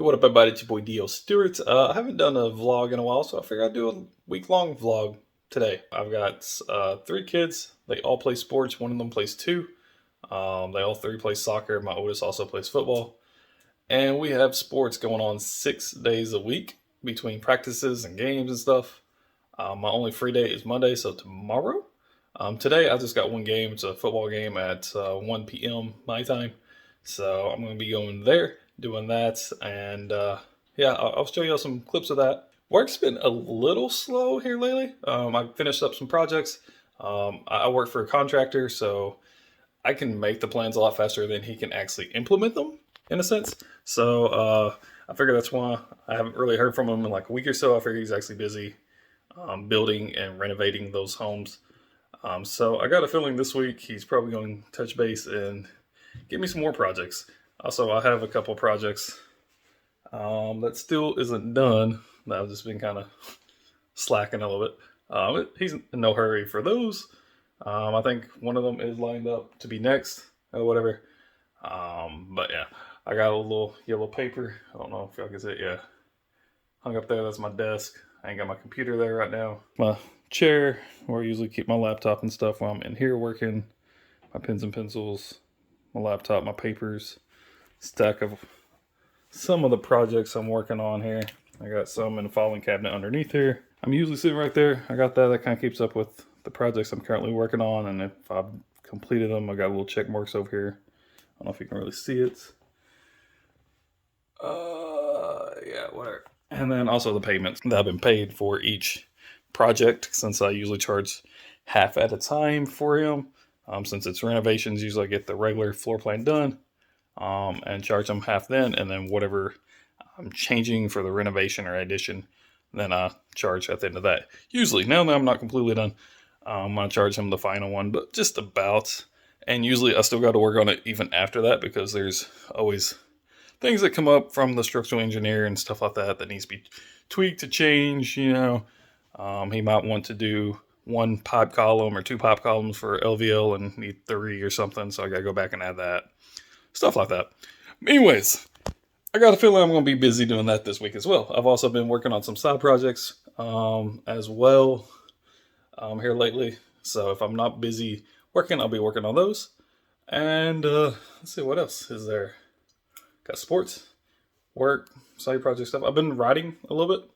What up, everybody? It's your boy Dio Stewart. I haven't done a vlog in a while, so I figured I'd do a week-long vlog today. I've got 3 kids. They all play sports. One of them plays 2. They all 3 play soccer. My oldest also plays football. And we have sports going on 6 days a week between practices and games and stuff. My only free day is Monday, so tomorrow. Today, I just got one game. It's a football game at 1 p.m. my time. So I'm going to be going there, doing that, and yeah, I'll show you some clips of that. Work's been a little slow here lately. I finished up some projects. I work for a contractor, so I can make the plans a lot faster than he can actually implement them, in a sense. So I figure that's why I haven't really heard from him in like a week or so. I figure he's actually busy building and renovating those homes. So I got a feeling this week he's probably going to touch base and give me some more projects. Also, I have a couple projects that still isn't done. I've just been kind of slacking a little bit. He's in no hurry for those. I think one of them is lined up to be next or whatever. But yeah, I got a little yellow paper. I don't know if y'all can see it. Yeah, hung up there. That's my desk. I ain't got my computer there right now. My chair where I usually keep my laptop and stuff while I'm in here working. My pens and pencils. My laptop, my papers, stack of some of the projects I'm working on here. I got some in the filing cabinet underneath here. I'm usually sitting right there. I got that. That kind of keeps up with the projects I'm currently working on. And if I've completed them, I got little check marks over here. I don't know if you can really see it. Yeah, whatever. And then also the payments that have been paid for each project, since I usually charge half at a time for him. Since it's renovations, usually I get the regular floor plan done and charge them half then, and then whatever I'm changing for the renovation or addition, then I charge at the end of that. Usually, now that I'm not completely done, I'm going to charge him the final one, but just about. And usually I still got to work on it even after that because there's always things that come up from the structural engineer and stuff like that that needs to be tweaked to change, you know. He might want to do 1 pipe column or 2 pipe columns for LVL and need 3 or something, so I gotta go back and add that. Stuff like that. Anyways, I got a feeling I'm gonna be busy doing that this week as well. I've also been working on some side projects as well here lately. So if I'm not busy working, I'll be working on those. And let's see, what else is there? Got sports, work, side project stuff. I've been writing a little bit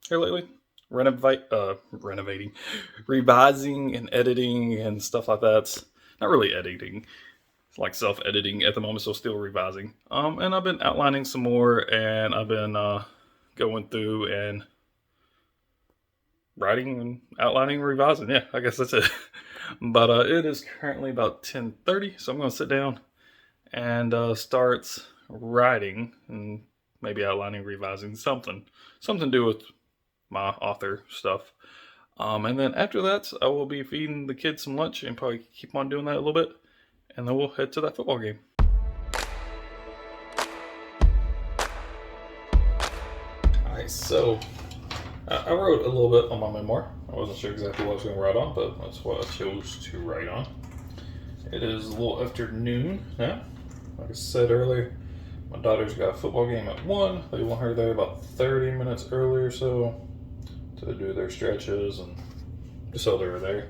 here lately. Renovating, revising and editing and stuff like that. Not really editing, it's like self-editing at the moment, so still revising. And I've been outlining some more, and I've been going through and writing and outlining and revising. Yeah, I guess that's it. But it is currently about 10:30, so I'm going to sit down and start writing and maybe outlining, revising, something to do with my author stuff. And then after that, I will be feeding the kids some lunch and probably keep on doing that a little bit. And then we'll head to that football game. Alright, so I wrote a little bit on my memoir. I wasn't sure exactly what I was going to write on, but that's what I chose to write on. It is a little afternoon now. Like I said earlier, my daughter's got a football game at 1. They want her there about 30 minutes earlier or so to do their stretches and just so they're there.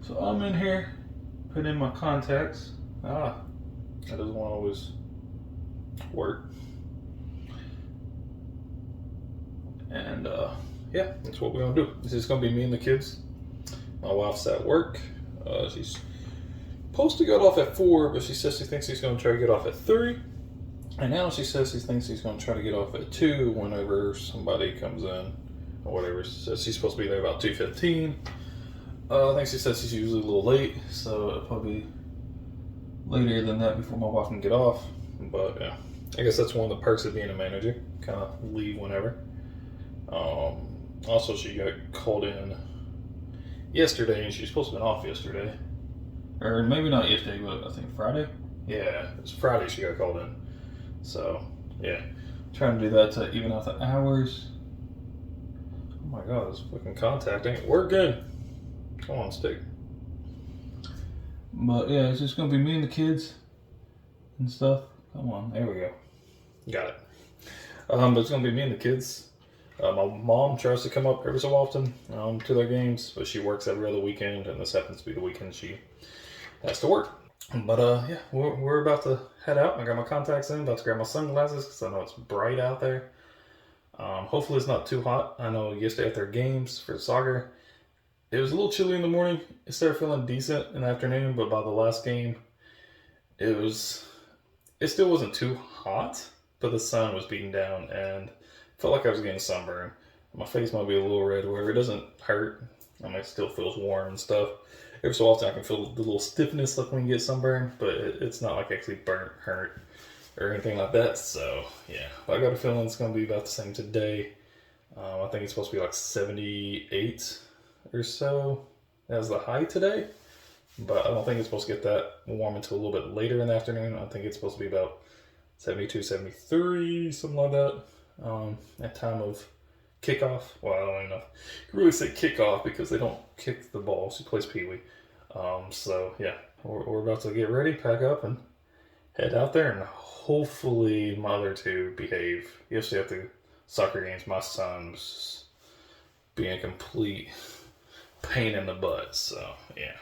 So I'm in here, put in my contacts. That doesn't want to always work. And yeah, that's what we're gonna do. This is gonna be me and the kids. My wife's at work. She's supposed to get off at 4, but she says she thinks she's gonna try to get off at 3. And now she says she thinks she's gonna try to get off at 2 whenever somebody comes in. Or whatever. She says she's supposed to be there about 2:15. I think she says she's usually a little late, so it'll probably be later than that before my wife can get off. But yeah, I guess that's one of the perks of being a manager. Kind of leave whenever. Also, she got called in yesterday, and she's supposed to have been off yesterday. Or maybe not yesterday, but I think Friday. Yeah, it's Friday she got called in. So yeah, trying to do that to even out the hours. Oh my god, this fucking contact ain't working. Come on, stick. But yeah, it's just gonna be me and the kids and stuff. Come on, there we go. Got it. But it's gonna be me and the kids. My mom tries to come up every so often to their games, but she works every other weekend, and this happens to be the weekend she has to work. But yeah, we're about to head out. I got my contacts in, about to grab my sunglasses because I know it's bright out there. Hopefully it's not too hot. I know yesterday after games for soccer, it was a little chilly in the morning. It started feeling decent in the afternoon, but by the last game, it still wasn't too hot, but the sun was beating down and felt like I was getting sunburned. My face might be a little red, whatever. It doesn't hurt. I mean, it still feels warm and stuff. Every so often I can feel the little stiffness like when you get sunburned, but it's not like actually burnt, hurt, or anything like that. So yeah, I got a feeling it's going to be about the same today. I think it's supposed to be like 78 or so as the high today, but I don't think it's supposed to get that warm until a little bit later in the afternoon. I think it's supposed to be about 72, 73, something like that, at time of kickoff. Well, I don't even know. You can really say kickoff because they don't kick the ball. She plays Pee-wee. So yeah, we're about to get ready, pack up, and head out there, and hopefully my other two behave. Yesterday at the soccer games, my son was being a complete pain in the butt. So yeah.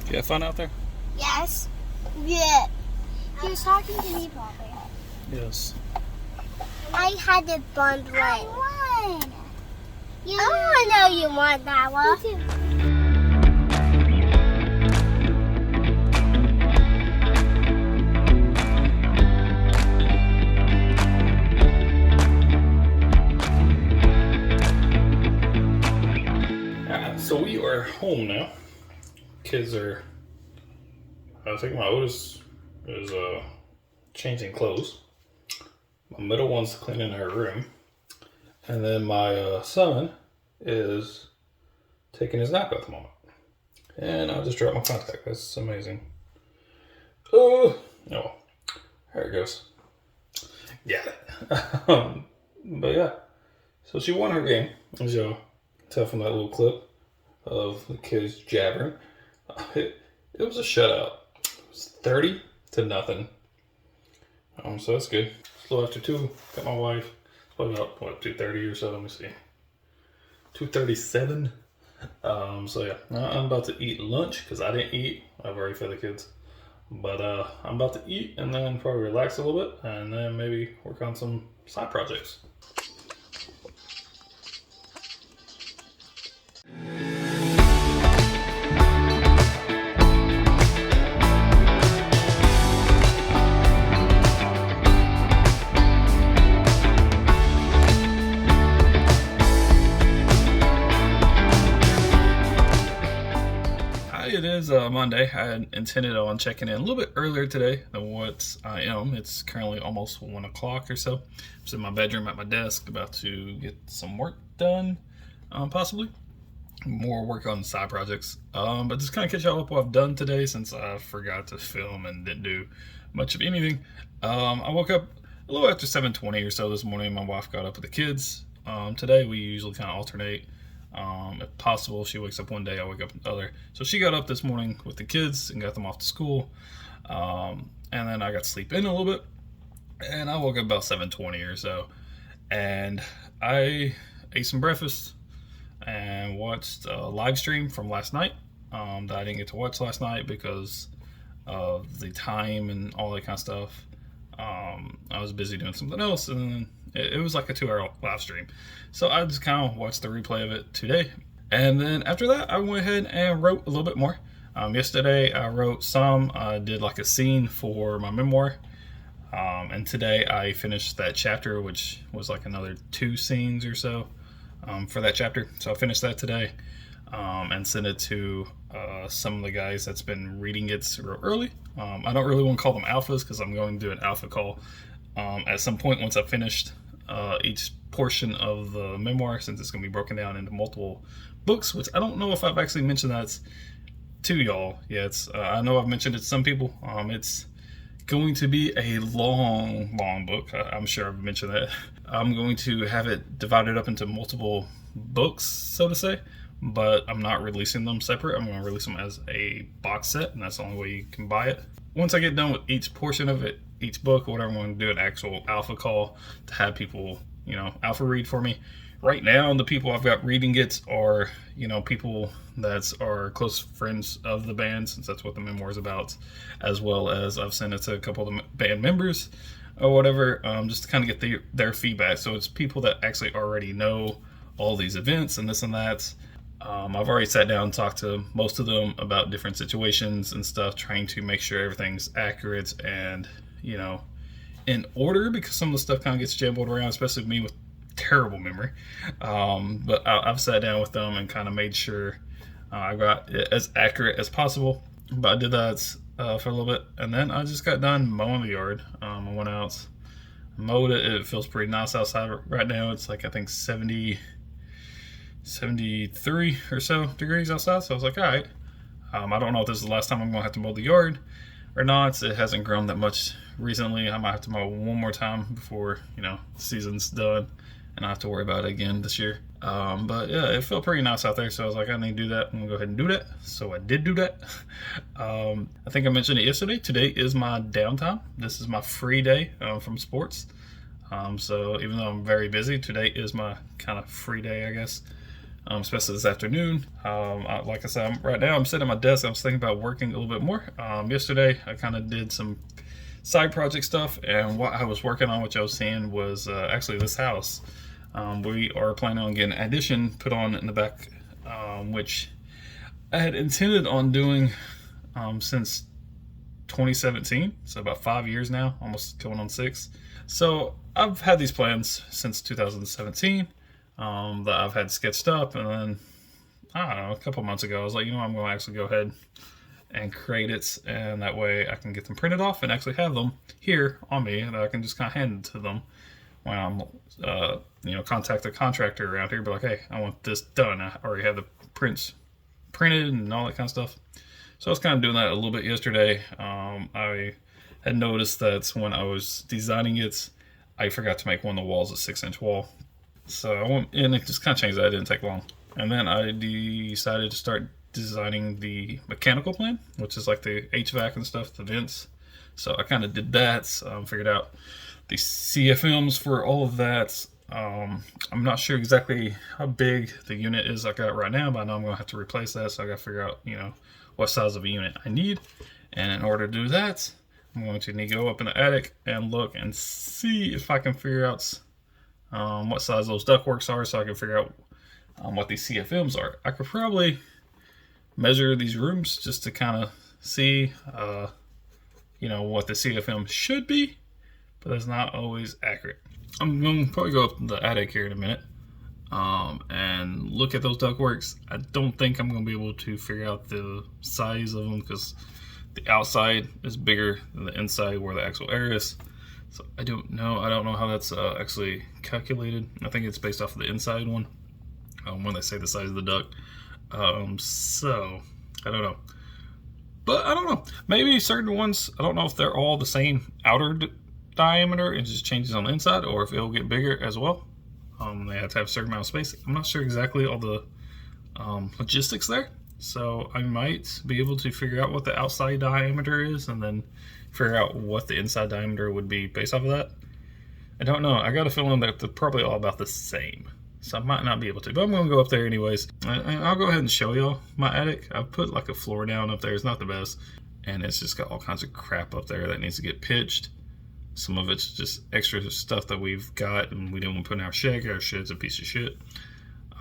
You have fun out there? Yes. Yeah. He was talking to me, Papa. Yes. I had a bond one. I won. I know you won that one. Me too. So we are home now. Kids are, I think my oldest is changing clothes. My middle one's cleaning her room. And then my son is taking his nap at the moment. And I just dropped my contact. That's amazing. Oh, there it goes. Got it. But yeah, so she won her game, as you'll tell from that little clip of the kids jabbering. It was a shutout. It was 30-0. So that's good. It's a little after 2. Got my wife. It's probably about, 2:30 or so. Let me see. 2:37. So yeah, I'm about to eat lunch because I didn't eat. I've already fed the kids. But I'm about to eat and then probably relax a little bit and then maybe work on some side projects. It is Monday. I had intended on checking in a little bit earlier today than what I am. It's currently almost 1 o'clock or so. I'm just in my bedroom at my desk about to get some work done, possibly. More work on side projects. But just kind of catch y'all up what I've done today since I forgot to film and didn't do much of anything. I woke up a little after 7:20 or so this morning. My wife got up with the kids. Today we usually kind of alternate. If possible, she wakes up one day, I wake up the other. So she got up this morning with the kids and got them off to school. And then I got to sleep in a little bit. And I woke up about 7:20 or so. And I ate some breakfast and watched a live stream from last night that I didn't get to watch last night because of the time and all that kind of stuff. I was busy doing something else, and then it was like a 2-hour live stream. So I just kind of watched the replay of it today. And then after that, I went ahead and wrote a little bit more. Yesterday, I wrote some. I did like a scene for my memoir. And today, I finished that chapter, which was like another 2 scenes or so for that chapter. So I finished that today and sent it to some of the guys that's been reading it real early. I don't really want to call them alphas because I'm going to do an alpha call at some point once I've finished each portion of the memoir, since it's going to be broken down into multiple books, which I don't know if I've actually mentioned that to y'all yet. I know I've mentioned it to some people. It's going to be a long book. I'm sure I've mentioned that. I'm going to have it divided up into multiple books, so to say, but I'm not releasing them separate. I'm going to release them as a box set, and that's the only way you can buy it. Once I get done with each portion of it, each book, whatever, I'm going to do an actual alpha call to have people, alpha read for me. Right now, the people I've got reading it are, people that are close friends of the band, since that's what the memoir is about, as well as I've sent it to a couple of the band members or whatever, just to kind of get their feedback. So it's people that actually already know all these events and this and that. I've already sat down and talked to most of them about different situations and stuff, trying to make sure everything's accurate and, in order, because some of the stuff kind of gets jumbled around, especially me with terrible memory. But I've sat down with them and kind of made sure I got it as accurate as possible. But I did that for a little bit, and then I just got done mowing the yard. I went out, mowed it. It feels pretty nice outside right now. It's like, I think 73 or so degrees outside. So I was like, all right. I don't know if this is the last time I'm going to have to mow the yard or not. It hasn't grown that much recently. I might have to mow one more time before, the season's done, and I have to worry about it again this year. But yeah, it felt pretty nice out there. So I was like, I need to do that. I'm going to go ahead and do that. So I did do that. I think I mentioned it yesterday. Today is my downtime. This is my free day from sports. So even though I'm very busy, today is my kind of free day, I guess. Especially this afternoon. Like I said, right now I'm sitting at my desk. I was thinking about working a little bit more. Yesterday, I kind of did some side project stuff, and what I was working on, which I was seeing, was actually this house. We are planning on getting an addition put on in the back, which I had intended on doing since 2017, so about 5 years now, almost going on 6. So I've had these plans since 2017. That I've had sketched up, and then I don't know, a couple months ago I was like, I'm going to actually go ahead and create it, and that way I can get them printed off and actually have them here on me, and I can just kind of hand it to them when I'm contact a contractor around here, be like, hey, I want this done. I already have the prints printed and all that kind of stuff. So I was kind of doing that a little bit yesterday. I had noticed that when I was designing it, I forgot to make one of the walls a 6-inch wall. So I went in and just kind of changed that. It didn't take long. And then I decided to start designing the mechanical plan, which is like the HVAC and stuff, the vents. So I kind of did that. Figured out the CFMs for all of that. I'm not sure exactly how big the unit is I got right now, but I know I'm going to have to replace that. So I got to figure out, what size of a unit I need. And in order to do that, I'm going to need to go up in the attic and look and see if I can figure out what size those ductworks are, so I can figure out what these CFMs are. I could probably measure these rooms just to kind of see, what the CFM should be, but that's not always accurate. I'm going to probably go up to the attic here in a minute and look at those ductworks. I don't think I'm going to be able to figure out the size of them, because the outside is bigger than the inside where the actual air is. So I don't know how that's actually calculated. I think it's based off of the inside one when they say the size of the duct. So I don't know. But I don't know. Maybe certain ones, I don't know if they're all the same outer diameter and just changes on the inside, or if it'll get bigger as well. They have to have a certain amount of space. I'm not sure exactly all the logistics there. So I might be able to figure out what the outside diameter is and then figure out what the inside diameter would be based off of that. I don't know. I got a feeling that they're probably all about the same. So I might not be able to, but I'm going to go up there anyways. And I'll go ahead and show y'all my attic. I've put like a floor down up there. It's not the best. And it's just got all kinds of crap up there that needs to get pitched. Some of it's just extra stuff that we've got and we didn't want to put in our shed. Our shed's a piece of shit.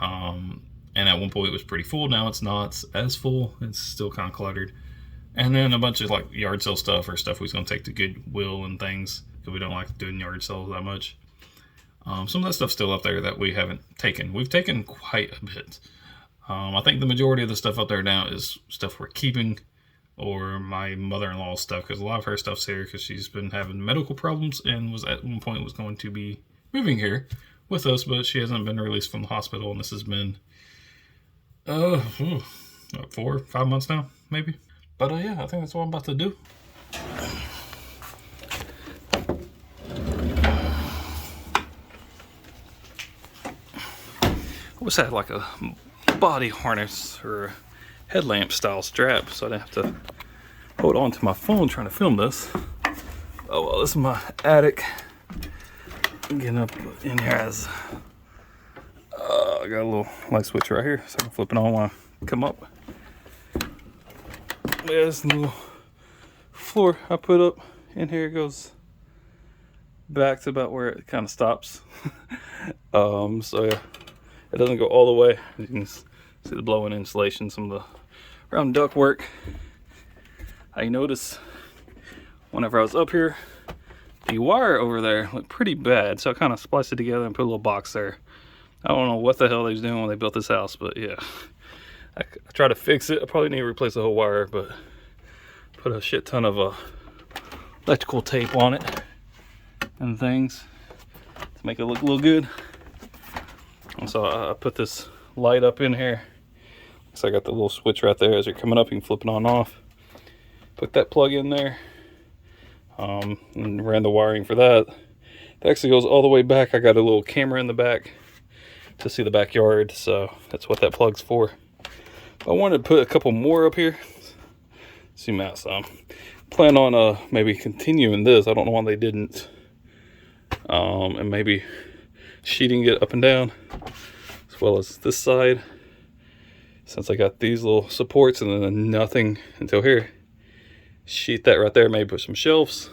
And at one point it was pretty full. Now it's not as full. It's still kind of cluttered. And then a bunch of like yard sale stuff or stuff we're going to take to Goodwill and things, because we don't like doing yard sales that much. Some of that stuff's still up there that we haven't taken. We've taken quite a bit. I think the majority of the stuff up there now is stuff we're keeping, or my mother-in-law's stuff, because a lot of her stuff's here because she's been having medical problems and was at one point was going to be moving here with us, but she hasn't been released from the hospital, and this has been 4 or 5 months now, maybe. But yeah, I think that's what I'm about to do. I wish I had like a body harness or a headlamp style strap so I didn't have to hold on to my phone trying to film this. Oh well, this is my attic. Getting up in here as I got a little light switch right here so I can flip it on when I come up. Yeah, this little floor I put up in here goes back to about where it kind of stops. So yeah, it doesn't go all the way. You can see the blow-in insulation, some of the round duct work. I noticed whenever I was up here, the wire over there looked pretty bad, so I kind of spliced it together and put a little box there. I don't know what the hell they was doing when they built this house, but yeah. I tried to fix it. I probably need to replace the whole wire, but put a shit ton of electrical tape on it and things to make it look a little good. And so I put this light up in here. So I got the little switch right there. As you're coming up, you can flip it on and off. Put that plug in there. And ran the wiring for that. It actually goes all the way back. I got a little camera in the back to see the backyard, so that's what that plug's for. I wanted to put a couple more up here. Zoom out some. Plan on maybe continuing this. I don't know why they didn't. And maybe sheeting it up and down, as well as this side. Since I got these little supports and then nothing until here. Sheet that right there, maybe put some shelves.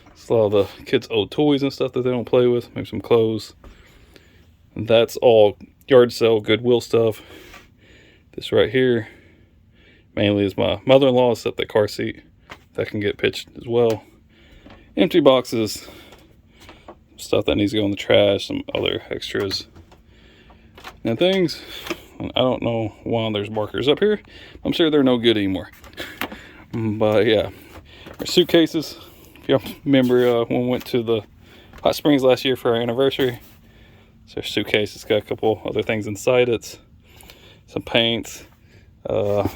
It's a lot of the kids' old toys and stuff that they don't play with, maybe some clothes. And that's all yard sale, Goodwill stuff. This right here mainly is my mother-in-law, except the car seat that can get pitched as well. Empty boxes, stuff that needs to go in the trash, some other extras and things. And I don't know why there's markers up here. I'm sure they're no good anymore. But yeah, our suitcases. If y'all remember when we went to the Hot Springs last year for our anniversary, so our suitcase has got a couple other things inside it. Some paints. I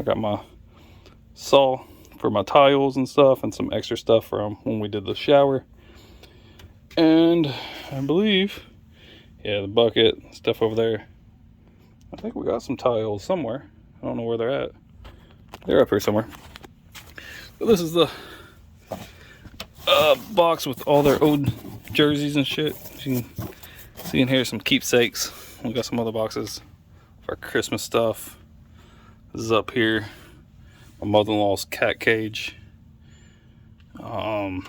got my saw for my tiles and stuff, and some extra stuff from when we did the shower. And I believe, yeah, the bucket, stuff over there. I think we got some tiles somewhere. I don't know where they're at. They're up here somewhere. So this is the box with all their old jerseys and shit. You can see in here some keepsakes. We got some other boxes for Christmas stuff. This is up here. My mother-in-law's cat cage. Or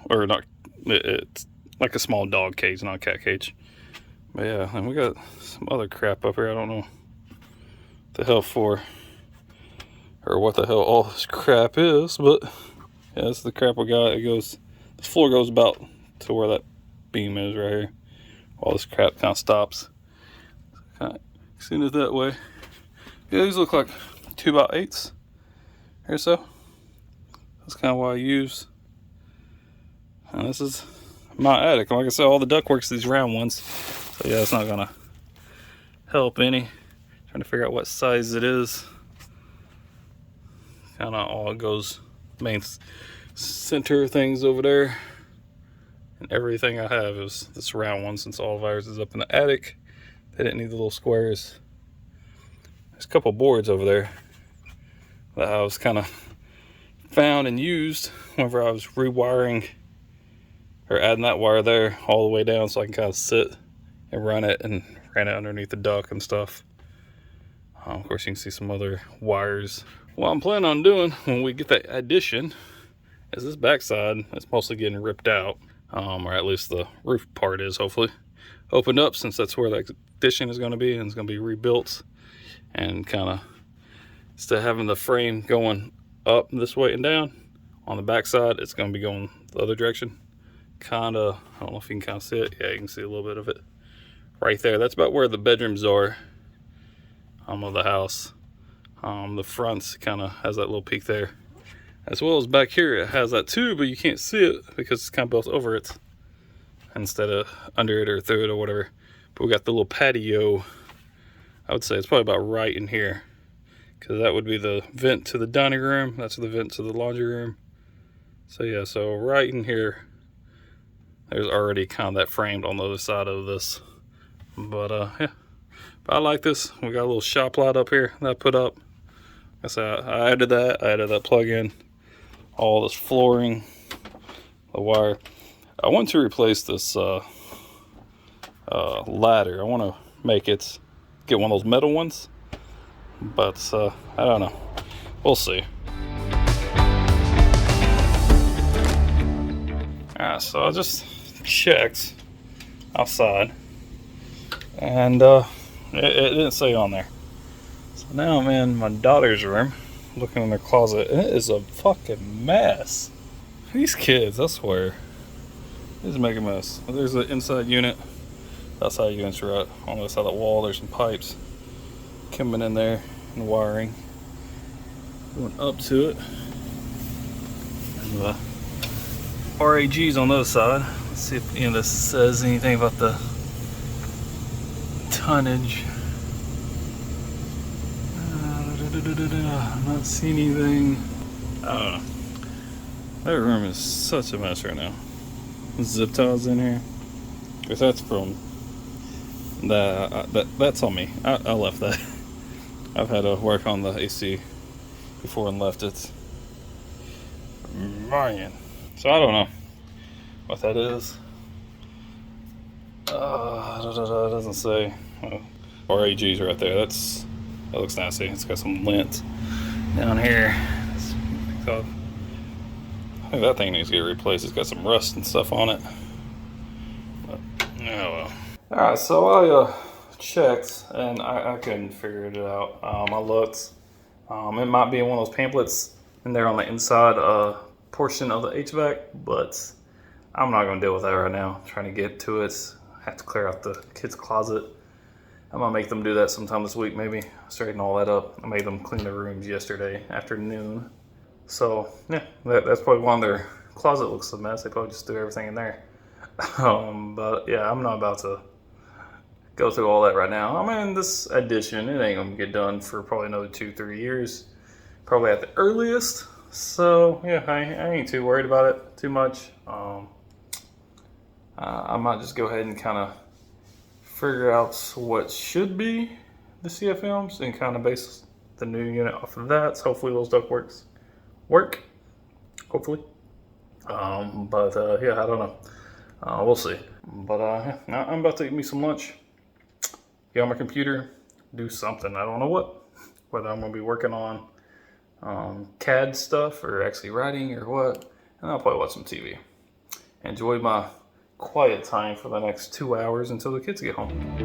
not, it's like a small dog cage, not a cat cage. But yeah, and we got some other crap up here. I don't know what the hell for. Or what the hell all this crap is, but yeah, that's the crap we got. It goes, the floor goes about to where that beam is right here. All this crap kind of stops. Kind of seen it that way. Yeah, these look like 2x8s or so. That's kind of what I use. And this is my attic. Like I said, all the ductwork's these round ones. So yeah, it's not gonna help any. Trying to figure out what size it is. Kind of all it goes, main center things over there, and everything I have is this round one, since all of ours is up in the attic. They didn't need the little squares. There's a couple boards over there that I was kind of found and used whenever I was rewiring or adding that wire there all the way down, so I can kind of sit and run it, and ran it underneath the duct and stuff. Of course, you can see some other wires. What I'm planning on doing when we get that addition is this backside. It's mostly getting ripped out, or at least the roof part is hopefully opened up, since that's where the addition is going to be, and it's going to be rebuilt. And kind of, instead of having the frame going up this way and down, on the backside it's going to be going the other direction. Kind of, I don't know if you can kind of see it. Yeah, you can see a little bit of it right there. That's about where the bedrooms are of the house. The front kind of has that little peak there, as well as back here it has that too, but you can't see it because it's kind of built over it. instead of under it or through it or whatever. But we got the little patio. I would say it's probably about right in here, because that would be the vent to the dining room. That's the vent to the laundry room. So yeah, so right in here, there's already kind of that framed on the other side of this. But yeah, but I like this. We got a little shop light up here that I put up. I said I added that plug in. All this flooring, the wire. I want to replace this ladder. I want to get one of those metal ones, but I don't know. We'll see. Alright, so I just checked outside, and it didn't say on there. So now I'm in my daughter's room, looking in their closet, and it is a fucking mess. These kids, I swear, they just make a mess. There's an inside unit. Outside unit's right on the side of the wall. There's some pipes coming in there and wiring going up to it. And RAG's on the other side. Let's see if any of this says anything about the tonnage. I'm not seeing anything. I don't know. That room is such a mess right now. Zip ties in here. Because that's from that's on me. I left that. I've had to work on the AC before and left it. Man. So I don't know what that is. It doesn't say. RAG's right there. That looks nasty. It's got some lint down here. I think that thing needs to get replaced. It's got some rust and stuff on it. But, oh well. Alright, so I checked and I couldn't figure it out. I looked. It might be in one of those pamphlets in there on the inside portion of the HVAC, but I'm not going to deal with that right now. I'm trying to get to it. I have to clear out the kids' closet. I'm going to make them do that sometime this week, maybe. Straighten all that up. I made them clean their rooms yesterday afternoon. So, yeah, that's probably why their closet looks a mess. They probably just threw everything in there. But, yeah, I'm not about to go through all that right now. I mean, this addition, it ain't going to get done for probably another 2-3 years. Probably at the earliest. So, yeah, I ain't too worried about it too much. I might just go ahead and kind of figure out what should be the CFMs and kind of base the new unit off of that. So hopefully those ductworks work. Hopefully. But yeah, I don't know. We'll see. But yeah, I'm about to eat me some lunch. Get on my computer, do something. I don't know what. Whether I'm going to be working on CAD stuff or actually writing or what. And I'll probably watch some TV. Enjoy my quiet time for the next 2 hours until the kids get home.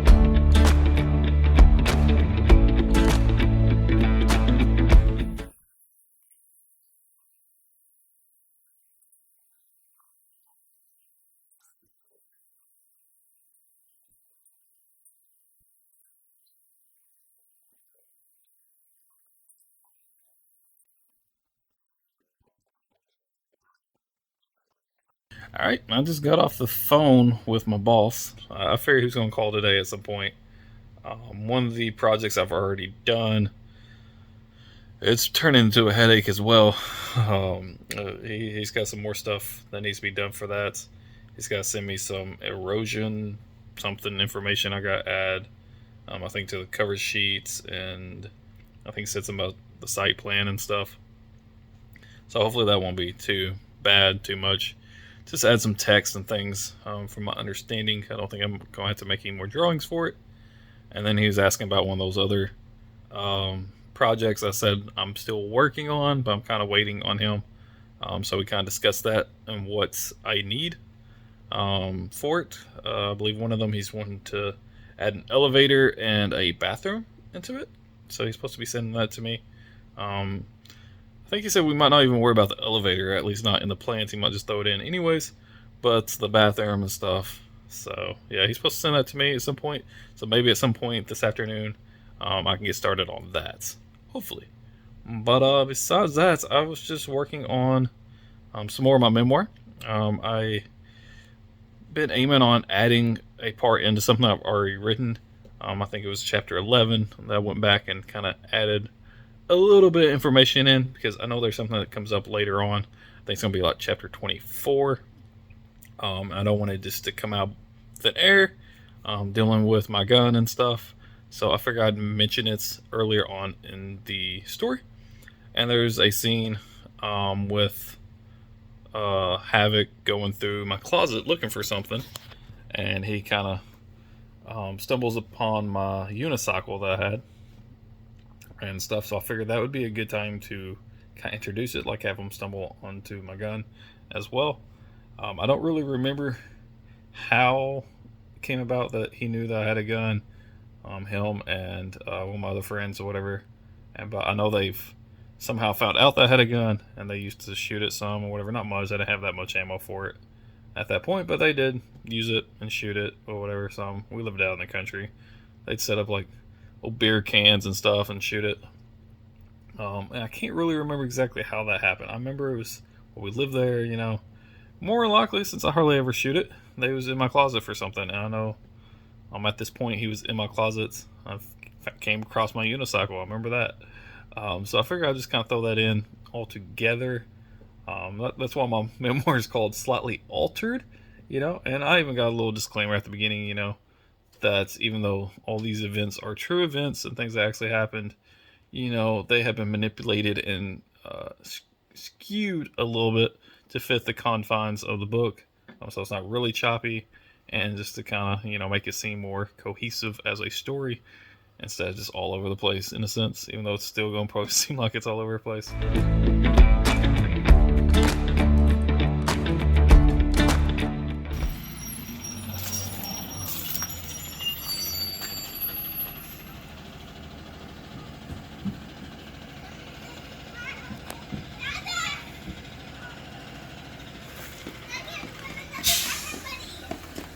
All right, I just got off the phone with my boss. I figured he was going to call today at some point. One of the projects I've already done, it's turned into a headache as well. He's got some more stuff that needs to be done for that. He's got to send me some erosion, information I got to add, I think to the cover sheets, and I think said something about the site plan and stuff. So hopefully that won't be too bad, too much. Just add some text and things from my understanding. I don't think I'm going to have to make any more drawings for it. And then he was asking about one of those other projects I said I'm still working on, but I'm kind of waiting on him. So we kind of discussed that and what I need for it. I believe one of them he's wanting to add an elevator and a bathroom into it. So he's supposed to be sending that to me. I think he said we might not even worry about the elevator, at least not in the plans. He might just throw it in anyways. But the bathroom and stuff. So, yeah, he's supposed to send that to me at some point. So maybe at some point this afternoon, I can get started on that. Hopefully. But besides that, I was just working on some more of my memoir. I been aiming on adding a part into something I've already written. I think it was chapter 11 that I went back and kind of added a little bit of information in, because I know there's something that comes up later on. I think it's going to be like chapter 24. I don't want it just to come out thin air, dealing with my gun and stuff. So I figured I'd mention it earlier on in the story. And there's a scene with Havoc going through my closet looking for something, and he kind of stumbles upon my unicycle that I had and stuff. So I figured that would be a good time to kind of introduce it, like have him stumble onto my gun as well. I don't really remember how it came about that he knew that I had a gun, him and one of my other friends or whatever. But I know they've somehow found out that I had a gun, and they used to shoot it some or whatever. Not much. I didn't have that much ammo for it at that point, but they did use it and shoot it or whatever. We lived out in the country. They'd set up like old beer cans and stuff and shoot it. And I can't really remember exactly how that happened. I remember it was, well, we lived there, you know. More likely, since I hardly ever shoot it, they was in my closet for something. And I know at this point he was in my closet. I came across my unicycle. I remember that. So I figured I'd just kind of throw that in all together. That's why my memoir is called Slightly Altered, you know. And I even got a little disclaimer at the beginning, you know, that even though all these events are true events and things that actually happened, you know, they have been manipulated and skewed a little bit to fit the confines of the book. So it's not really choppy, and just to kind of, you know, make it seem more cohesive as a story instead of just all over the place in a sense, even though it's still going to probably seem like it's all over the place.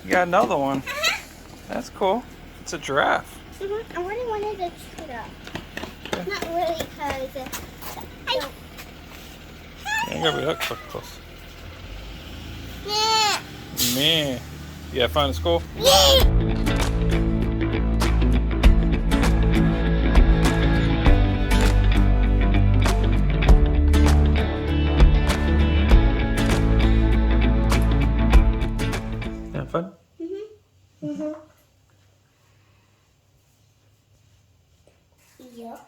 You got another one. That's cool. It's a giraffe. I really wanted to shoot it up. Yeah. Not really, because I don't. You ain't gotta be that close. Yeah. Man. You have fun at school? Yeah. Have fun? Yep.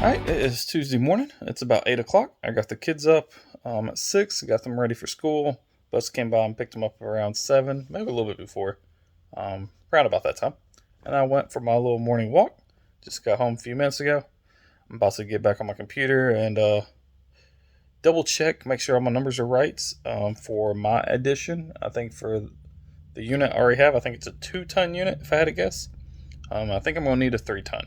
Alright, it is Tuesday morning. It's about 8 o'clock. I got the kids up at 6, got them ready for school. Bus came by and picked them up around 7, maybe a little bit before, around about that time. And I went for my little morning walk. Just got home a few minutes ago. I'm about to get back on my computer and double check, make sure all my numbers are right for my edition. I think for the unit I already have, I think it's a 2-ton unit if I had to guess. I think I'm going to need a 3-ton.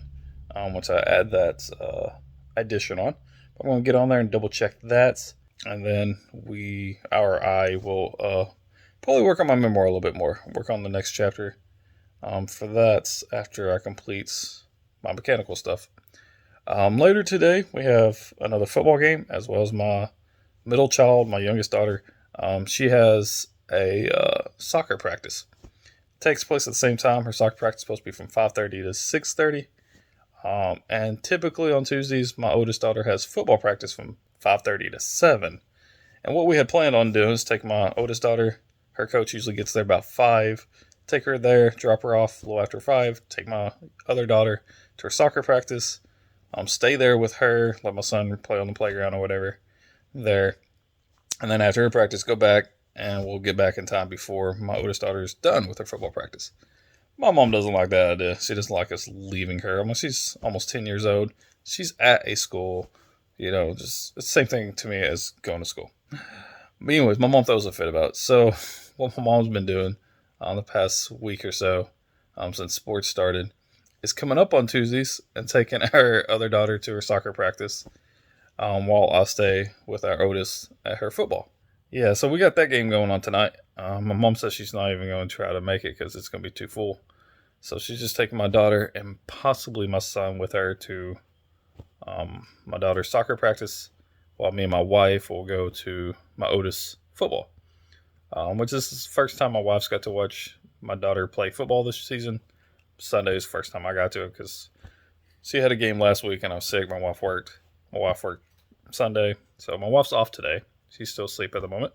Once I add that addition on. I'm going to get on there and double check that, and then I will probably work on my memoir a little bit more, work on the next chapter for that after I complete my mechanical stuff. Later today, we have another football game, as well as my middle child, my youngest daughter. She has a soccer practice. It takes place at the same time. Her soccer practice is supposed to be from 5:30 to 6:30. And typically on Tuesdays, my oldest daughter has football practice from 5:30 to 7. And what we had planned on doing is take my oldest daughter. Her coach usually gets there about 5. Take her there, drop her off a little after 5. Take my other daughter to her soccer practice. Stay there with her, let my son play on the playground or whatever there. And then after her practice, go back, and we'll get back in time before my oldest daughter is done with her football practice. My mom doesn't like that idea. She doesn't like us leaving her. I mean, she's almost 10 years old. She's at a school, just it's the same thing to me as going to school. But anyways, my mom throws a fit about it. So what my mom's been doing the past week or so, since sports started, is coming up on Tuesdays and taking our other daughter to her soccer practice, while I stay with our oldest at her football. Yeah, so we got that game going on tonight. My mom says she's not even going to try to make it because it's going to be too full. So she's just taking my daughter and possibly my son with her to my daughter's soccer practice, while me and my wife will go to my oldest football, which is the first time my wife's got to watch my daughter play football this season. Sunday is the first time I got to it because she had a game last week and I was sick. My wife worked Sunday, so my wife's off today. She's still asleep at the moment.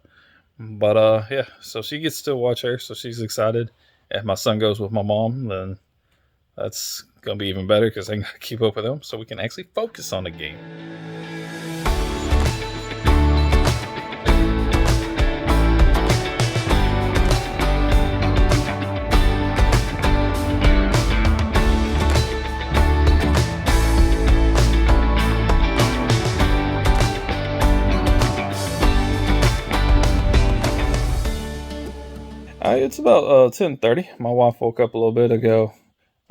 But yeah, so she gets to watch her, so she's excited. If my son goes with my mom, then that's going to be even better because I can keep up with him so we can actually focus on the game. It's about 10:30. My wife woke up a little bit ago,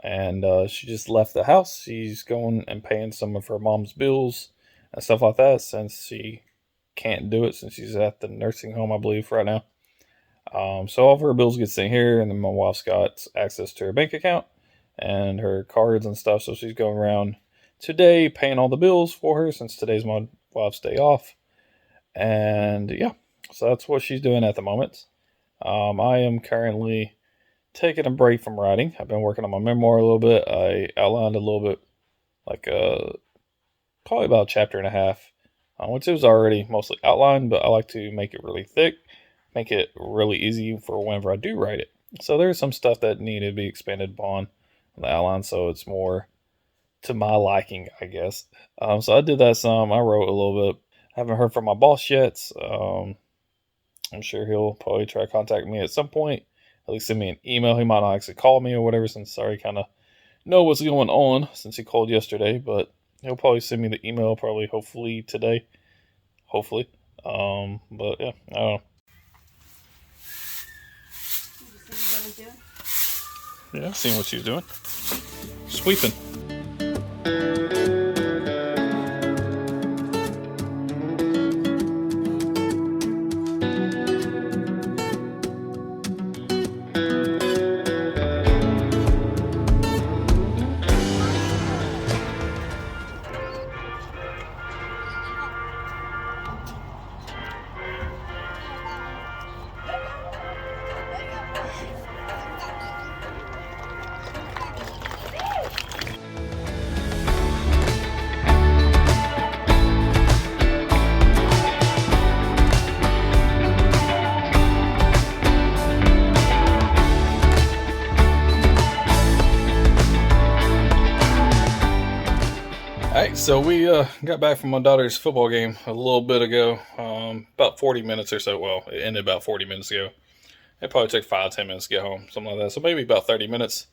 and she just left the house. She's going and paying some of her mom's bills and stuff like that since she can't do it since she's at the nursing home, I believe, right now. So all of her bills get sent here, and then my wife's got access to her bank account and her cards and stuff. So she's going around today paying all the bills for her since today's my wife's day off. And yeah, so that's what she's doing at the moment. I am currently taking a break from writing. I've been working on my memoir a little bit. I outlined a little bit, like probably about a chapter and a half, which was already mostly outlined, but I like to make it really thick, make it really easy for whenever I do write it. So there's some stuff that needed to be expanded upon in the outline, so it's more to my liking, I guess. So I did that some. I wrote a little bit. I haven't heard from my boss yet. I'm sure he'll probably try to contact me at some point. At least send me an email. He might not actually call me or whatever, since I already kind of know what's going on since he called yesterday. But he'll probably send me the email hopefully today. Hopefully. But yeah, I don't know. Yeah, I've seen what she's doing. Sweeping. Alright, so we got back from my daughter's football game a little bit ago, about 40 minutes or so. Well, it ended about 40 minutes ago. It probably took 5-10 minutes to get home, something like that. So maybe about 30 minutes.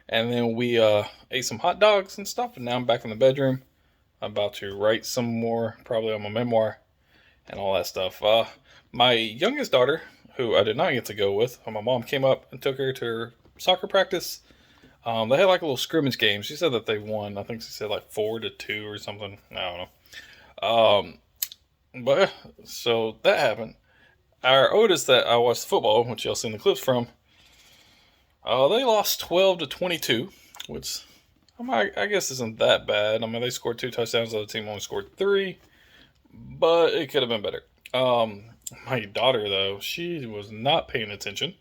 And then we ate some hot dogs and stuff, and now I'm back in the bedroom. I'm about to write some more, probably on my memoir and all that stuff. My youngest daughter, who I did not get to go with, my mom came up and took her to her soccer practice. They had like a little scrimmage game. She said that they won. I think she said like 4-2 or something. I don't know. But so that happened. Our oldest that I watched football, which y'all seen the clips from, they lost 12-22, which I guess isn't that bad. I mean, they scored 2 touchdowns. The other team only scored 3, but it could have been better. My daughter, though, she was not paying attention.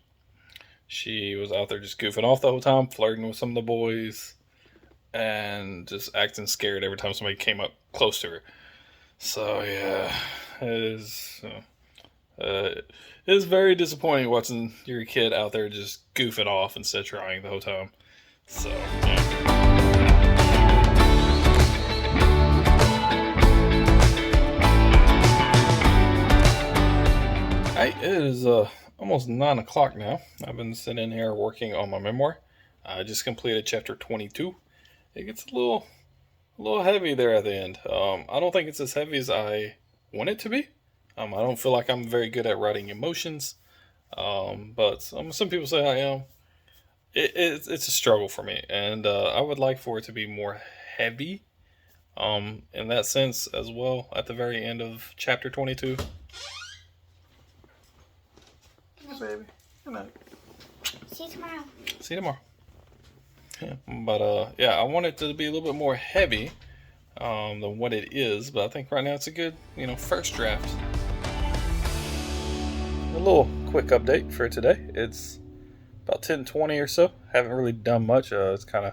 She was out there just goofing off the whole time, flirting with some of the boys, and just acting scared every time somebody came up close to her. So, yeah, it is very disappointing watching your kid out there just goofing off instead of trying the whole time. So, yeah. It is almost 9 o'clock now. I've been sitting here working on my memoir. I just completed chapter 22. It gets a little heavy there at the end. I don't think it's as heavy as I want it to be. I don't feel like I'm very good at writing emotions, but some people say I am. It's a struggle for me, and I would like for it to be more heavy, in that sense as well. At the very end of chapter 22. Hey, baby. Good night. See you tomorrow. See you tomorrow. Yeah, but yeah, I want it to be a little bit more heavy than what it is, but I think right now it's a good, first draft. A little quick update for today. It's about 10:20 or so. Haven't really done much. It's kind of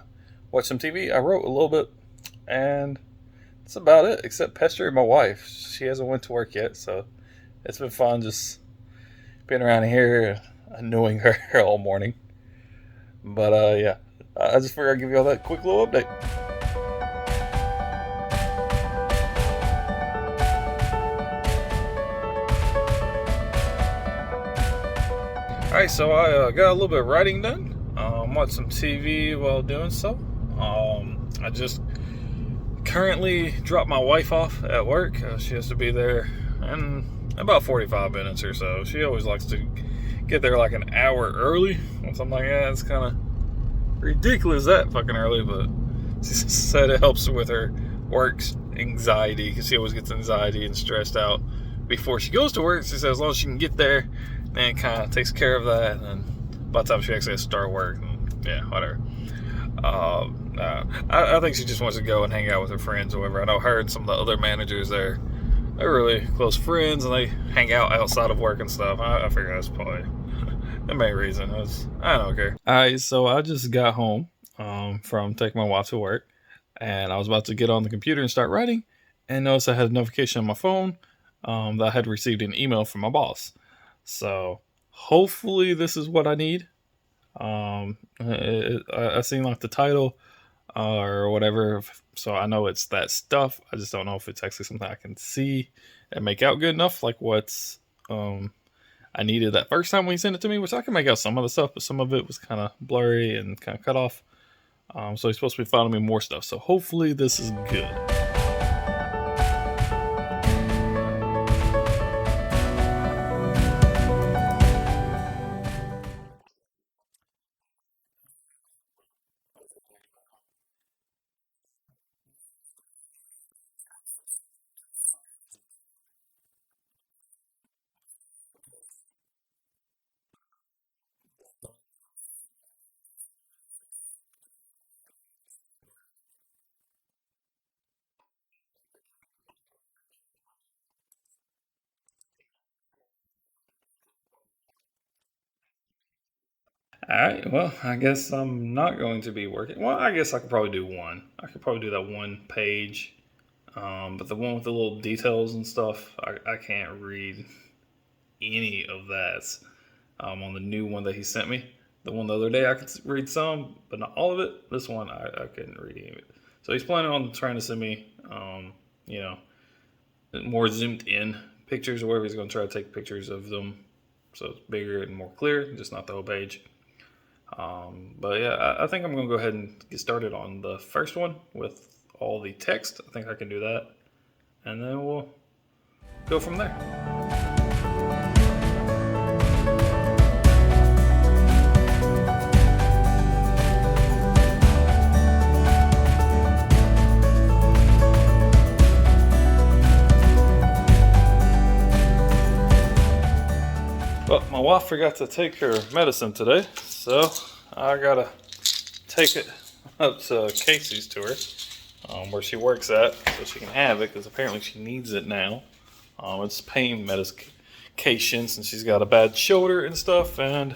watched some TV. I wrote a little bit, and that's about it. Except pestering my wife. She hasn't went to work yet, so it's been fun just being around here, annoying her all morning. But yeah, I just figured I'd give you all that quick little update. Alright, so I got a little bit of writing done. Watched some TV while doing so. I just currently dropped my wife off at work. She has to be there in about 45 minutes or so. She always likes to get there like an hour early. And so I'm like, yeah, it's kind of ridiculous that fucking early, but she said it helps with her work's anxiety, because she always gets anxiety and stressed out before she goes to work. She said as long as she can get there, then it kind of takes care of that, and then by the time she actually has to start work, yeah, whatever. I think she just wants to go and hang out with her friends or whatever. I know her and some of the other managers there, they're really close friends, and they hang out outside of work and stuff. I figure that's probably the main reason. I don't care. Alright, so I just got home from taking my wife to work, and I was about to get on the computer and start writing, and noticed I had a notification on my phone that I had received an email from my boss. So hopefully this is what I need. I seen like the title or whatever, so I know it's that stuff. I just don't know if it's actually something I can see and make out good enough, like what's I needed that first time when he sent it to me, which I can make out some of the stuff, but some of it was kind of blurry and kind of cut off. So he's supposed to be finding me more stuff. So hopefully this is good. Alright, well, I guess I'm not going to be working. Well, I guess I could probably do one. I could probably do that one page. But the one with the little details and stuff, I can't read any of that. On the new one that he sent me. The one the other day, I could read some, but not all of it. This one, I couldn't read any of it. So he's planning on trying to send me, more zoomed in pictures or whatever. He's going to try to take pictures of them so it's bigger and more clear, just not the whole page. But yeah, I think I'm going to go ahead and get started on the first one with all the text. I think I can do that. And then we'll go from there. Well, my wife forgot to take her medicine today, so I gotta take it up to Casey's to her, where she works at, so she can have it, because apparently she needs it now. It's pain medication since she's got a bad shoulder and stuff, and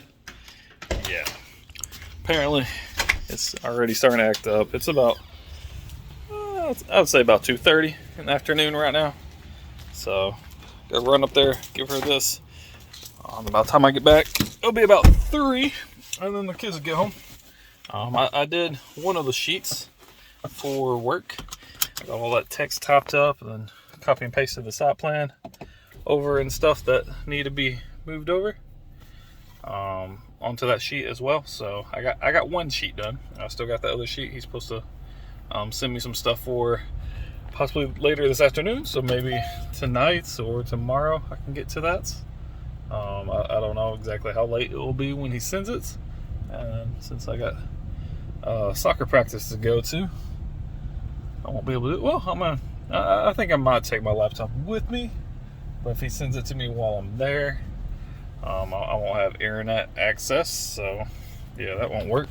yeah, apparently it's already starting to act up. It's about, I would say about 2:30 in the afternoon right now, so gotta run up there, give her this. By the time I get back, it'll be about 3, and then the kids will get home. I did one of the sheets for work. I got all that text typed up, and then copy and pasted the site plan over and stuff that need to be moved over. onto that sheet as well. So I got one sheet done. I still got the other sheet. He's supposed to send me some stuff for possibly later this afternoon. So maybe tonight or tomorrow I can get to that. I don't know exactly how late it will be when he sends it. And since I got soccer practice to go to, I won't be able to do it. Well, I think I might take my laptop with me. But if he sends it to me while I'm there, I won't have internet access, so yeah, that won't work,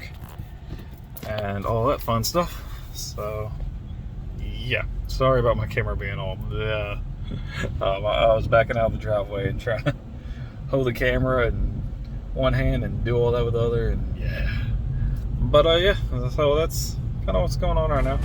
and all that fun stuff. So yeah, sorry about my camera being all bleh. I was backing out of the driveway and trying to hold the camera in one hand and do all that with the other, and yeah. But yeah, so that's kind of what's going on right now.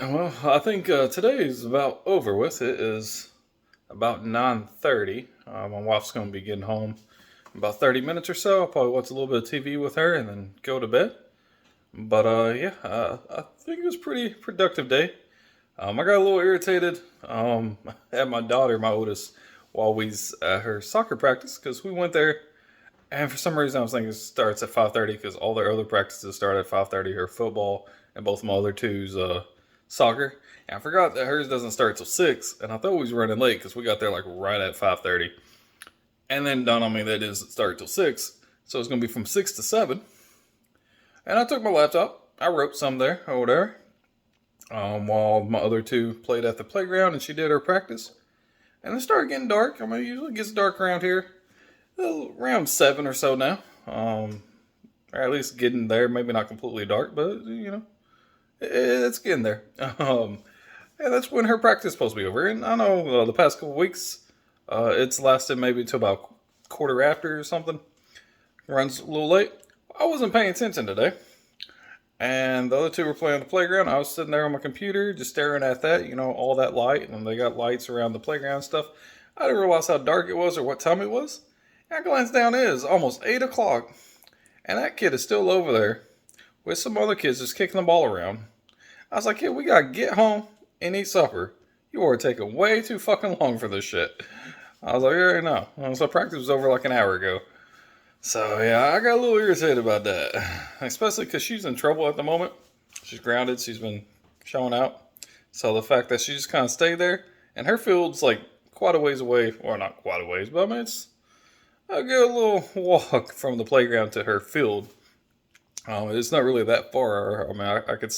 Well, I think today is about over with. It is about 9:30. My wife's going to be getting home in about 30 minutes or so. I'll probably watch a little bit of TV with her and then go to bed. But yeah, I think it was a pretty productive day. I got a little irritated at my daughter, my oldest, while we was at her soccer practice, because we went there, and for some reason I was thinking it starts at 5:30 because all their other practices start at 5:30. Her football and both my other two's soccer. And I forgot that hers doesn't start till 6, and I thought we was running late because we got there like right at 5:30. And then dawned on me that it doesn't start till 6, so it's going to be from 6 to 7. And I took my laptop, I wrote some there or whatever, while my other two played at the playground and she did her practice. And it started getting dark. I mean, it usually gets dark around here around 7 or so now. Or at least getting there, maybe not completely dark, but you know, it's getting there. And that's when her practice is supposed to be over. And I know the past couple weeks, it's lasted maybe till about quarter after or something. Runs a little late. I wasn't paying attention today. And the other two were playing on the playground. I was sitting there on my computer just staring at that, you know, all that light. And they got lights around the playground and stuff. I didn't realize how dark it was or what time it was. And I glanced down, it is almost 8 o'clock. And that kid is still over there with some other kids just kicking the ball around. I was like, kid, we gotta get home and eat supper. You are taking way too fucking long for this shit. I was like, yeah, no. So practice was over like an hour ago. So yeah, I got a little irritated about that. Especially because she's in trouble at the moment. She's grounded. She's been showing out. So the fact that she just kind of stayed there. And her field's like quite a ways away. Or not quite a ways, but I mean, it's a good little walk from the playground to her field. It's not really that far. I mean, I could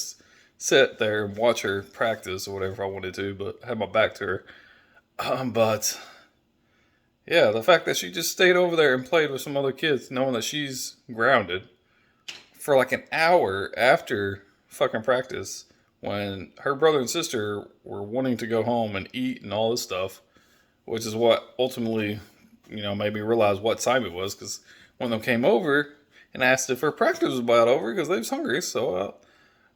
sit there and watch her practice or whatever if I wanted to, but I had my back to her. But yeah, the fact that she just stayed over there and played with some other kids, knowing that she's grounded for like an hour after fucking practice, when her brother and sister were wanting to go home and eat and all this stuff, which is what ultimately, you know, made me realize what time it was, because one of them came over and asked if her practice was about over because they was hungry. So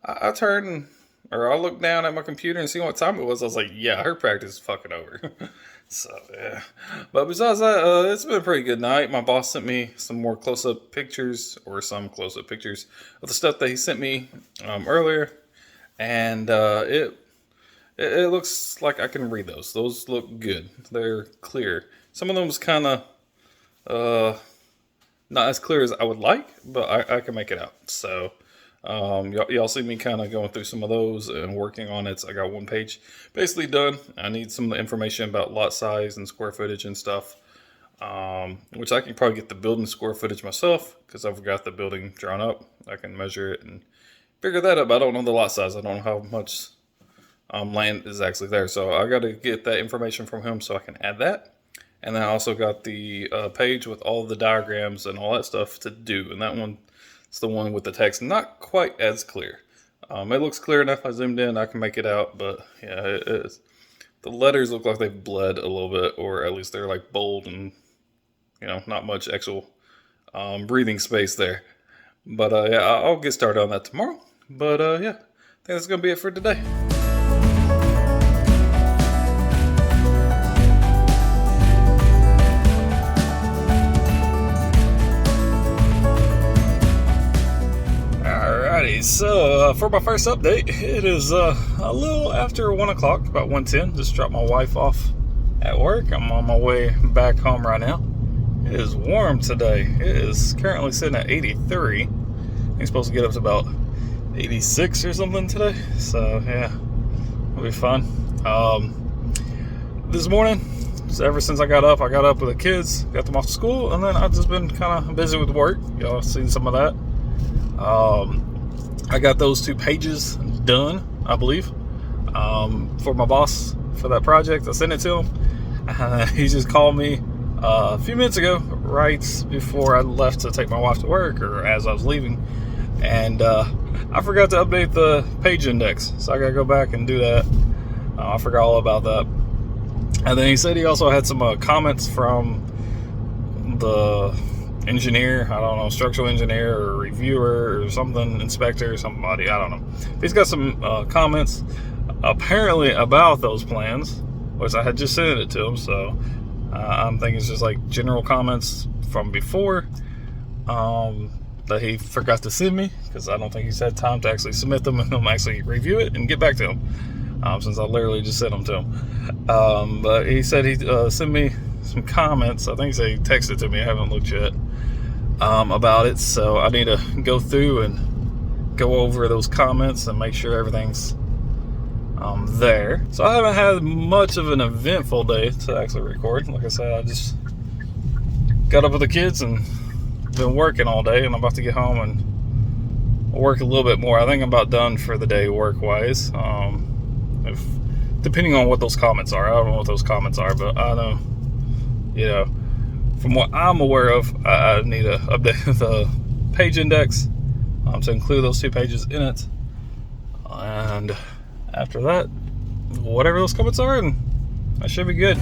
I turned, or I looked down at my computer and see what time it was. I was like, yeah, her practice is fucking over. So, yeah. But besides that, it's been a pretty good night. My boss sent me some more close-up pictures, or some close-up pictures of the stuff that he sent me earlier. And it looks like I can read those. Those look good. They're clear. Some of them was kind of not as clear as I would like, but I can make it out. So y'all see me kind of going through some of those and working on it. So I got one page basically done. I need some of the information about lot size and square footage and stuff, which I can probably get the building square footage myself because I've got the building drawn up. I can measure it and figure that out, but I don't know the lot size. I don't know how much land is actually there. So I got to get that information from him so I can add that. And then I also got the page with all the diagrams and all that stuff to do. And that one, it's the one with the text not quite as clear. It looks clear enough. I zoomed in, I can make it out. But yeah, it is. The letters look like they've bled a little bit, or at least they're like bold and, you know, not much actual breathing space there. But yeah, I'll get started on that tomorrow. But yeah, I think that's going to be it for today. Alrighty, so for my first update, it is a little after 1 o'clock, about 1:10. Just dropped my wife off at work. I'm on my way back home right now. It is warm today. It is currently sitting at 83. It's supposed to get up to about 86 or something today. So yeah, it'll be fun. This morning, so ever since I got up with the kids, got them off to school, and then I've just been kind of busy with work. Y'all seen some of that. I got those 2 pages done, I believe, for my boss for that project. I sent it to him. He just called me a few minutes ago, right before I left to take my wife to work, or as I was leaving, and I forgot to update the page index, so I gotta go back and do that. I forgot all about that. And then he said he also had some comments from the engineer, I don't know, structural engineer or reviewer or something, inspector or somebody, I don't know. He's got some comments apparently about those plans, which I had just sent it to him, so I'm thinking it's just like general comments from before that he forgot to send me, because I don't think he's had time to actually submit them and him actually review it and get back to him, since I literally just sent them to him. But he said he sent me some comments. I think he said he texted to me. I haven't looked yet about it, so I need to go through and go over those comments and make sure everything's there. So I haven't had much of an eventful day to actually record. Like I said, I just got up with the kids and been working all day, and I'm about to get home and work a little bit more. I think I'm about done for the day work-wise. If depending on what those comments are, I don't know what those comments are, but I know, you know, from what I'm aware of, I need to update the page index to include those 2 pages in it. And after that, whatever those comments are, and I should be good.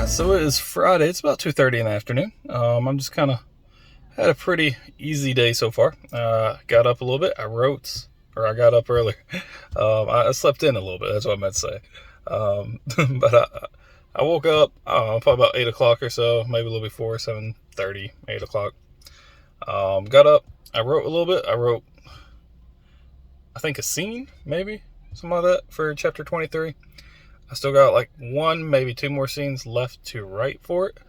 So it is Friday. It's about 2:30 in the afternoon. I'm just kind of had a pretty easy day so far. Got up a little bit. I got up earlier. I slept in a little bit. That's what I meant to say. But I woke up probably about 8 o'clock or so, maybe a little before, 7:30, 8 o'clock. Got up. I wrote a little bit. I wrote, I think, a scene, maybe, something like that, for chapter 23. I still got like 1, maybe 2 more scenes left to write for it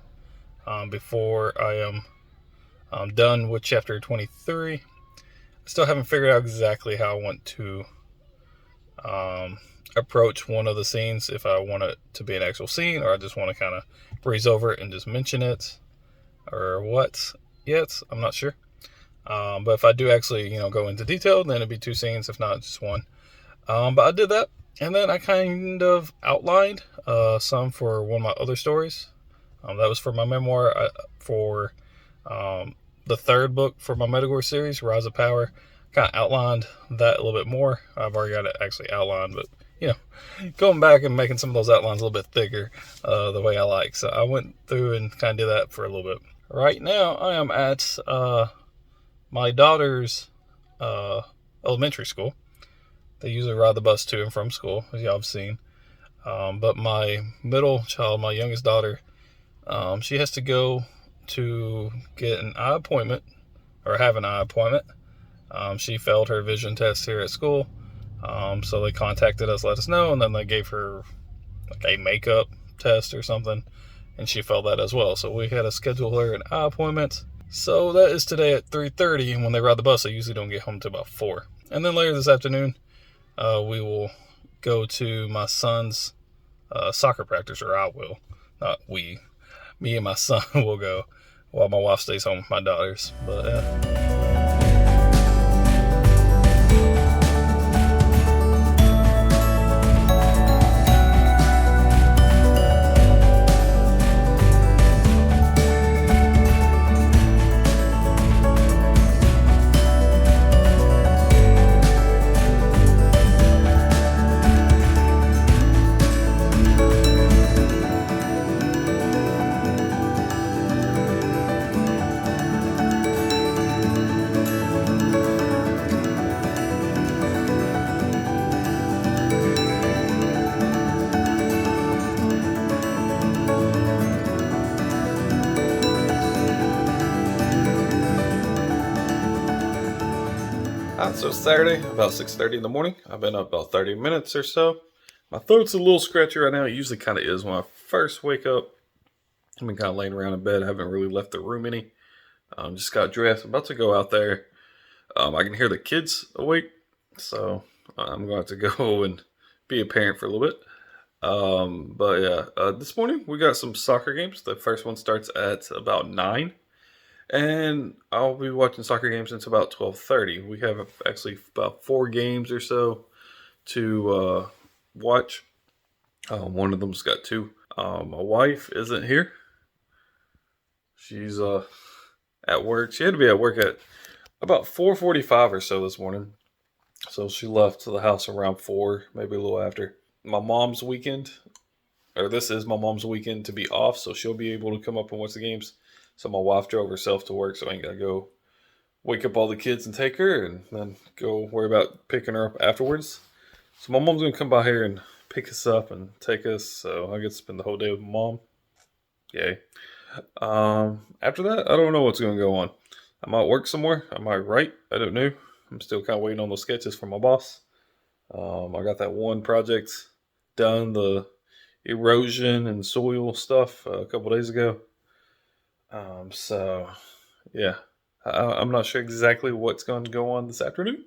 before I am done with chapter 23. I still haven't figured out exactly how I want to approach one of the scenes, if I want it to be an actual scene, or I just want to kind of breeze over it and just mention it, or what yet. I'm not sure. But if I do actually, go into detail, then it'd be 2 scenes, if not just 1. But I did that. And then I kind of outlined some for one of my other stories. That was for my memoir, for the 3rd book for my METAGORE series, Rise of Power. Kind of outlined that a little bit more. I've already got it actually outlined, but, going back and making some of those outlines a little bit thicker the way I like. So I went through and kind of did that for a little bit. Right now, I am at my daughter's elementary school. They usually ride the bus to and from school, as y'all have seen. But my middle child, my youngest daughter, she has to go to get an eye appointment, or have an eye appointment. She failed her vision test here at school. So they contacted us, let us know, and then they gave her like a makeup test or something. and she felt that as well. So we had to schedule her an eye appointment. So that is today at 3:30, and when they ride the bus, they usually don't get home till about 4. And then later this afternoon, we will go to my son's soccer practice, or I will. Not we. Me and my son will go while my wife stays home with my daughters. But so it's Saturday, about 6:30 in the morning. I've been up about 30 minutes or so. My throat's a little scratchy right now. It usually kind of is when I first wake up. I've been kind of laying around in bed. I haven't really left the room any. Just got dressed. I'm about to go out there. I can hear the kids awake, so I'm going to go and be a parent for a little bit. But yeah, this morning we got some soccer games. The first one starts at about 9. And I'll be watching soccer games until about 12:30. We have actually about 4 games or so to watch. One of them's got 2. My wife isn't here. She's at work. She had to be at work at about 4:45 or so this morning. So she left the house around 4, maybe a little after. My mom's weekend, or this is my mom's weekend to be off, so she'll be able to come up and watch the games. So my wife drove herself to work, so I ain't got to go wake up all the kids and take her and then go worry about picking her up afterwards. So my mom's going to come by here and pick us up and take us, so I get to spend the whole day with my mom. Yay. After that, I don't know what's going to go on. I might work somewhere. I might write. I don't know. I'm still kind of waiting on those sketches from my boss. I got that one project done, the erosion and soil stuff, a couple days ago. So, yeah, I'm not sure exactly what's going to go on this afternoon.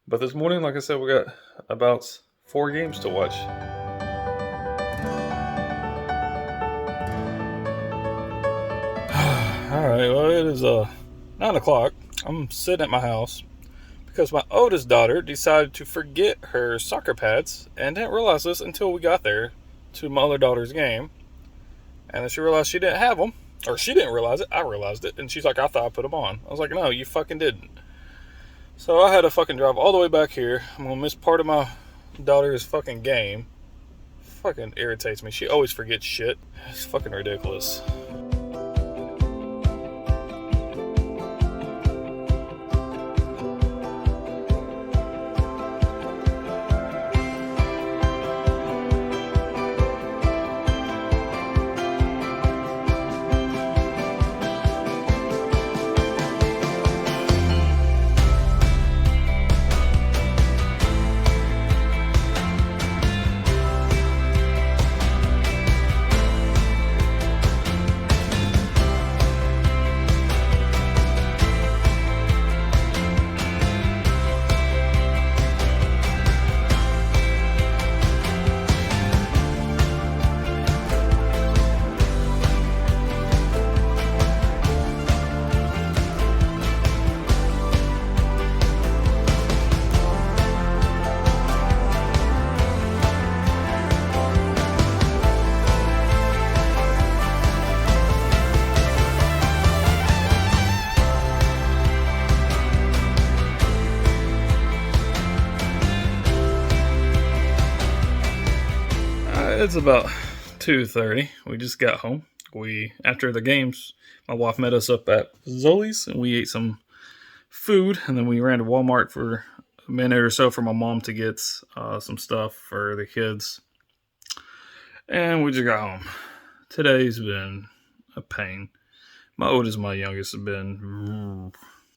But this morning, like I said, we got about 4 games to watch. Alright, well, it is 9 o'clock. I'm sitting at my house because my oldest daughter decided to forget her soccer pads and didn't realize this until we got there to my other daughter's game. And then she realized she didn't have them. Or she didn't realize it. I realized it. And she's like, I thought I put them on. I was like, no, you fucking didn't. So I had to fucking drive all the way back here. I'm going to miss part of my daughter's fucking game. Fucking irritates me. She always forgets shit. It's fucking ridiculous. It's about 2:30. We just got home. After the games, my wife met us up at Zoli's and we ate some food, and then we ran to Walmart for a minute or so for my mom to get some stuff for the kids. And we just got home. Today's been a pain. My oldest and my youngest have been...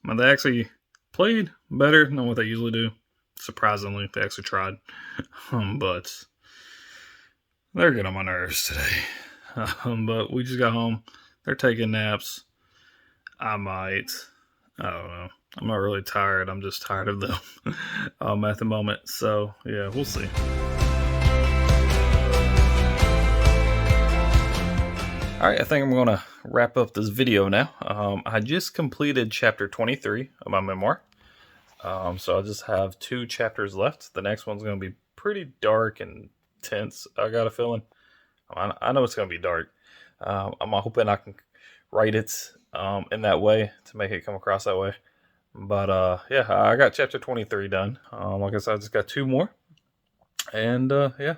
They actually played better than what they usually do. Surprisingly, they actually tried. But they're getting on my nerves today. But we just got home. They're taking naps. I don't know. I'm not really tired. I'm just tired of them at the moment. So, yeah, we'll see. All right, I think I'm going to wrap up this video now. I just completed chapter 23 of my memoir. So I just have 2 chapters left. The next one's going to be pretty dark and tense, I got a feeling. I know it's going to be dark. I'm hoping I can write it in that way to make it come across that way. But yeah, I got chapter 23 done. Like I said, I just got 2 more. And yeah,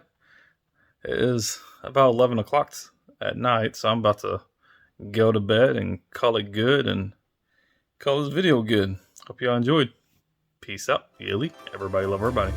it is about 11 o'clock at night, so I'm about to go to bed and call it good and call this video good. Hope y'all enjoyed. Peace out, Yilly. Everybody love everybody.